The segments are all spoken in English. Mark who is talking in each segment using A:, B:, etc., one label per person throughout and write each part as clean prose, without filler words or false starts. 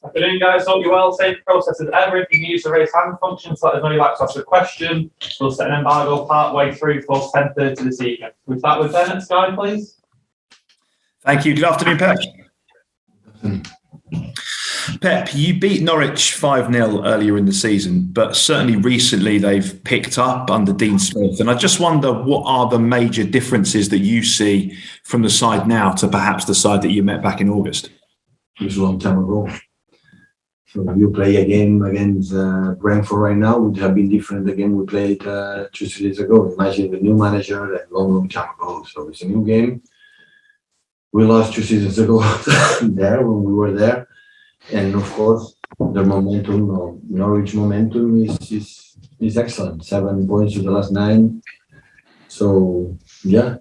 A: Afternoon, guys. Hope you're well. Same process as ever. If you can use the raise hand function to let us know you'd like to ask a question, we'll set an embargo part way through for 10:30 this evening. We start with Ben at Sky, please.
B: Thank you. Good afternoon, Pep. Pep, you beat Norwich 5-0 earlier in the season, but certainly recently they've picked up under Dean Smith. And I just wonder, what are the major differences that you see from the side now to perhaps the side that you met back in August?
C: It was a long time ago. So you play a game against Brentford right now, would have been different again we played 2 seasons ago. Imagine the new manager a long time ago. So it's a new game. We lost 2 seasons ago there when we were there. And of course, the momentum, Norwich momentum is excellent. 7 points in the last 9. So yeah,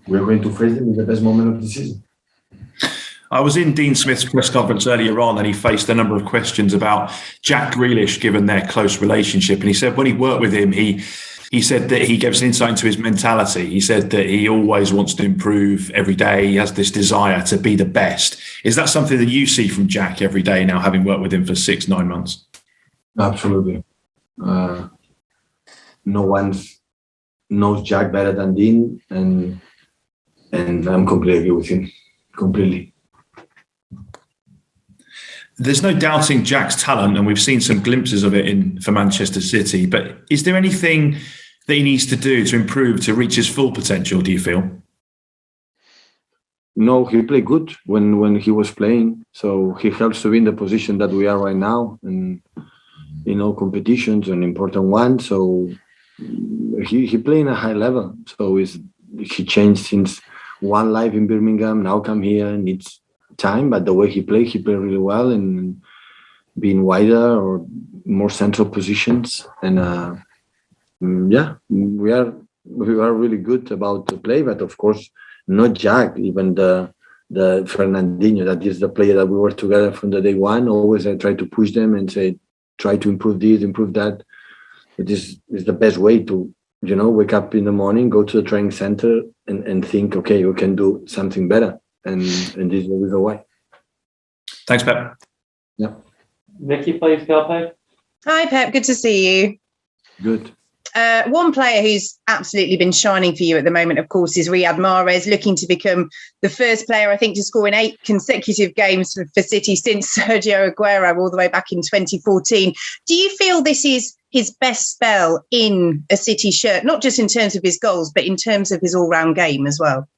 C: we're going to face them in the best moment of the season.
B: I was in Dean Smith's press conference earlier on, and he faced a number of questions about Jack Grealish, given their close relationship. And he said when he worked with him, he said that he gave us insight into his mentality. He said that he always wants to improve every day. He has this desire to be the best. Is that something that you see from Jack every day now, having worked with him for 6-9 months?
C: Absolutely. No one knows Jack better than Dean, and I'm completely agree with him. Completely.
B: There's no doubting Jack's talent, and we've seen some glimpses of it for Manchester City. But is there anything that he needs to do to improve to reach his full potential, do you feel?
C: No, he played good when he was playing. So he helps to be in the position that we are right now, and in all competitions, an important one. So he played in a high level. So he changed since one life in Birmingham, now come here, needs time, but the way he played really well, and being wider or more central positions. And yeah, we are really good about the play, but of course not Jack, even the Fernandinho, that is the player that we were together from the day one. Always I try to push them and say, try to improve this, improve that. But this is the best way to, wake up in the morning, go to the training center and think, okay, we can do something better. And this is the reason why.
B: Thanks, Pep.
C: Yeah.
A: Vicky, please, Pep.
D: Hi, Pep. Good to see you.
C: Good.
D: One player who's absolutely been shining for you at the moment, of course, is Riyad Mahrez, looking to become the first player, I think, to score in 8 consecutive games for City since Sergio Aguero all the way back in 2014. Do you feel this is his best spell in a City shirt, not just in terms of his goals, but in terms of his all-round game as well?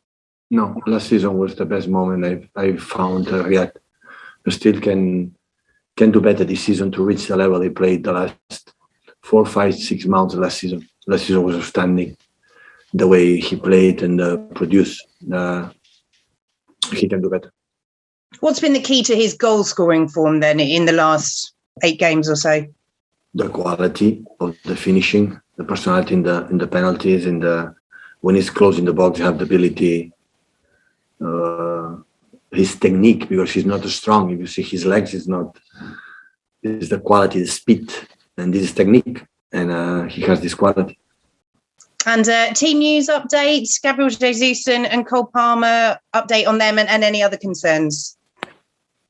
C: No, last season was the best moment I found Riyad. Still can do better this season to reach the level he played the last 4, 5, 6 months last season. Last season was outstanding. The way he played and produced, he can do better.
D: What's been the key to his goal scoring form then in the last 8 games or so?
C: The quality of the finishing, the personality in the penalties, and when he's close in the box, you have the ability. His technique, because he's not strong. If you see his legs, it's the quality, the speed, and this is technique, and he has this quality.
D: And team news updates, Gabriel Jesus and Cole Palmer, update on them and any other concerns?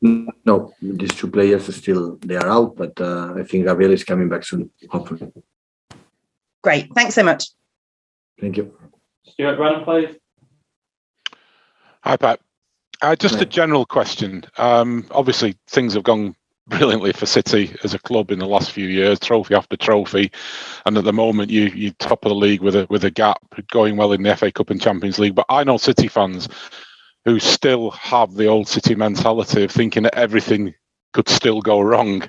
C: No, these 2 players they are out, but I think Gabriel is coming back soon, hopefully.
D: Great, thanks so much.
C: Thank you.
A: Stuart Brennan, please.
E: Hi, Pat. Just a general question. Obviously, things have gone brilliantly for City as a club in the last few years, trophy after trophy, and at the moment you're top of the league with a gap, going well in the FA Cup and Champions League. But I know City fans who still have the old City mentality of thinking that everything could still go wrong.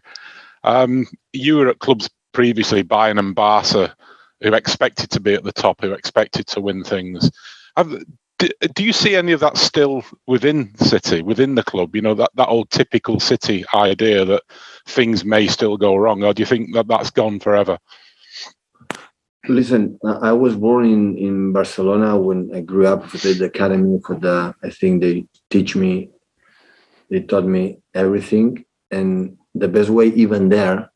E: You were at clubs previously, Bayern and Barca, who expected to be at the top, who expected to win things. Do you see any of that still within City, within the club? That old typical City idea that things may still go wrong, or do you think that that's gone forever?
C: Listen, I was born in Barcelona. When I grew up at the academy I think they taught me everything. And the best way even there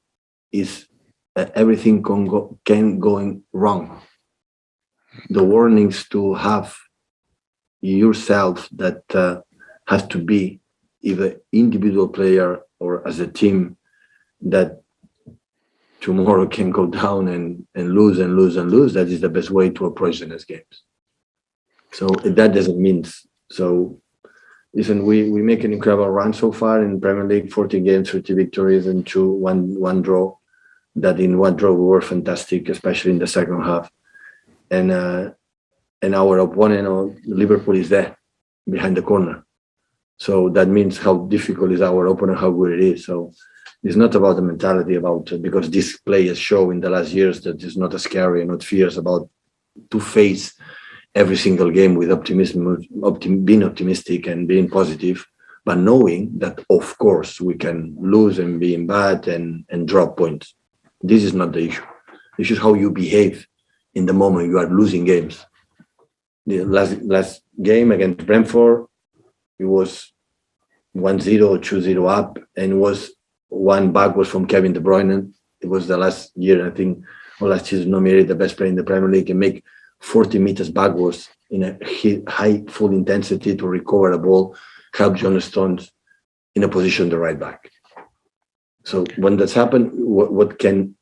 C: is everything can go wrong. The warnings to have yourself that has to be either individual player or as a team that tomorrow can go down and lose and lose and lose, that is the best way to approach the next games. So that doesn't mean so. Listen, we make an incredible run so far in Premier League, 40 games, 30 victories, and one draw. That in one draw we were fantastic, especially in the second half. And our opponent, Liverpool, is there behind the corner. So that means how difficult is our opponent, how good it is. So it's not about the mentality, because these players show in the last years that it's not a scary and not fierce about to face every single game with optimism, being optimistic and being positive, but knowing that, of course, we can lose and be bad and drop points. This is not the issue. The issue is how you behave in the moment you are losing games. The last game against Brentford, it was 1-0 or 2-0 up, and was one back was from Kevin De Bruyne. It was the last year, I think, or last season, nominated the best player in the Premier League, and make 40 meters backwards in a high full intensity to recover a ball, help John Stones in a position the right back. So when that's happened, what can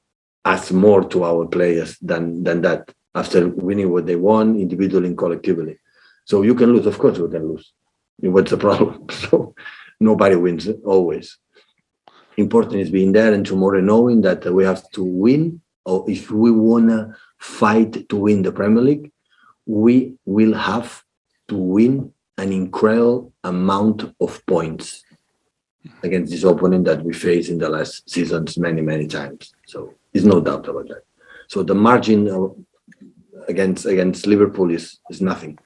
C: ask more to our players than that after winning what they won individually and collectively? So you can lose, of course we can lose. What's the problem? So nobody wins always. Important is being there and tomorrow knowing that we have to win, or if we wanna fight to win the Premier League, we will have to win an incredible amount of points against this opponent that we faced in the last seasons many times. So there's no doubt about that. So the margin against Liverpool is nothing.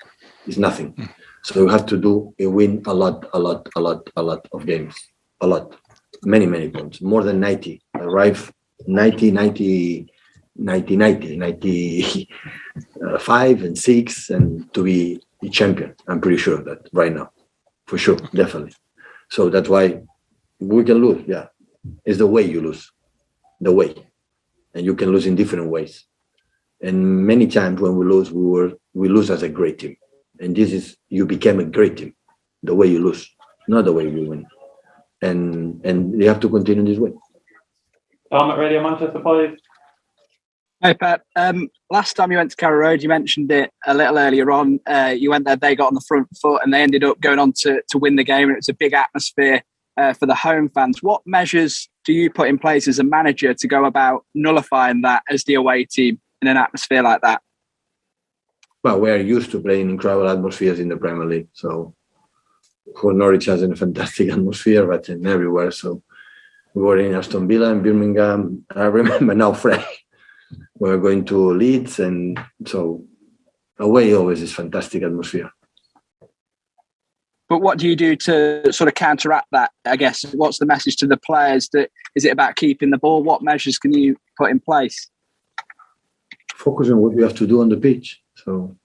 C: It's nothing. So you have to win a lot of games. A lot. Many points. More than 90. Arrive 95 and 6 and to be a champion. I'm pretty sure of that right now. For sure, definitely. So that's why we can lose. Yeah. It's the way you lose. The way. And you can lose in different ways. And many times when we lose, we lose as a great team. And this is, you became a great team. The way you lose, not the way you win. And you have to continue this way.
A: Tom at Radio Manchester, please.
F: Hey, Pep. Last time you went to Carrow Road, you mentioned it a little earlier on. You went there, they got on the front foot, and they ended up going on to win the game. And it was a big atmosphere for the home fans. What measures do you put in place as a manager to go about nullifying that as the away team in an atmosphere like that?
C: Well, we are used to playing incredible atmospheres in the Premier League. So, for Norwich has a fantastic atmosphere, but in everywhere. So, we were in Aston Villa and Birmingham. I remember now, Frank. We're going to Leeds, and so away always is fantastic atmosphere.
F: But what do you do to sort of counteract that? I guess, what's the message to the players? Is it about keeping the ball? What measures can you put in place?
C: Focus on what we have to do on the pitch. So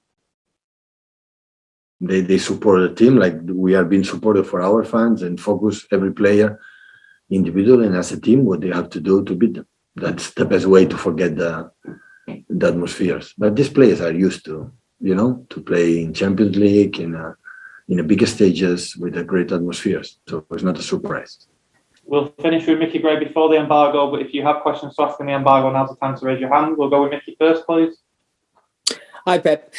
C: they support the team like we are being supported for our fans, and focus every player individually and as a team what they have to do to beat them. That's the best way to forget the atmospheres. But these players are used to, to play in Champions League in the bigger stages with the great atmospheres. So it's not a surprise.
A: We'll finish with Mickey Gray before the embargo, but if you have questions to ask in the embargo, now's the time to raise your hand. We'll go with Mickey first, please.
G: Hi, Pep.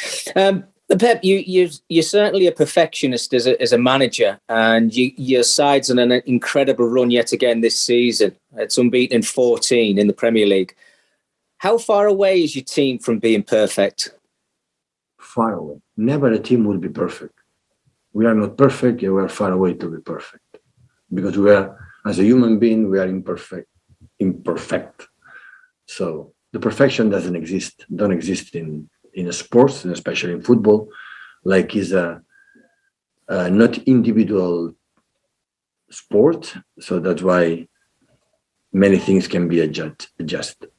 G: Pep, you're certainly a perfectionist as a manager, and your side's on an incredible run yet again this season. It's unbeaten in 14 in the Premier League. How far away is your team from being perfect?
C: Far away. Never a team will be perfect. We are not perfect, yet we are far away to be perfect. Because we are, as a human being, we are imperfect. So the perfection don't exist in sports, and especially in football, like is a not individual sport. So that's why many things can be adjusted.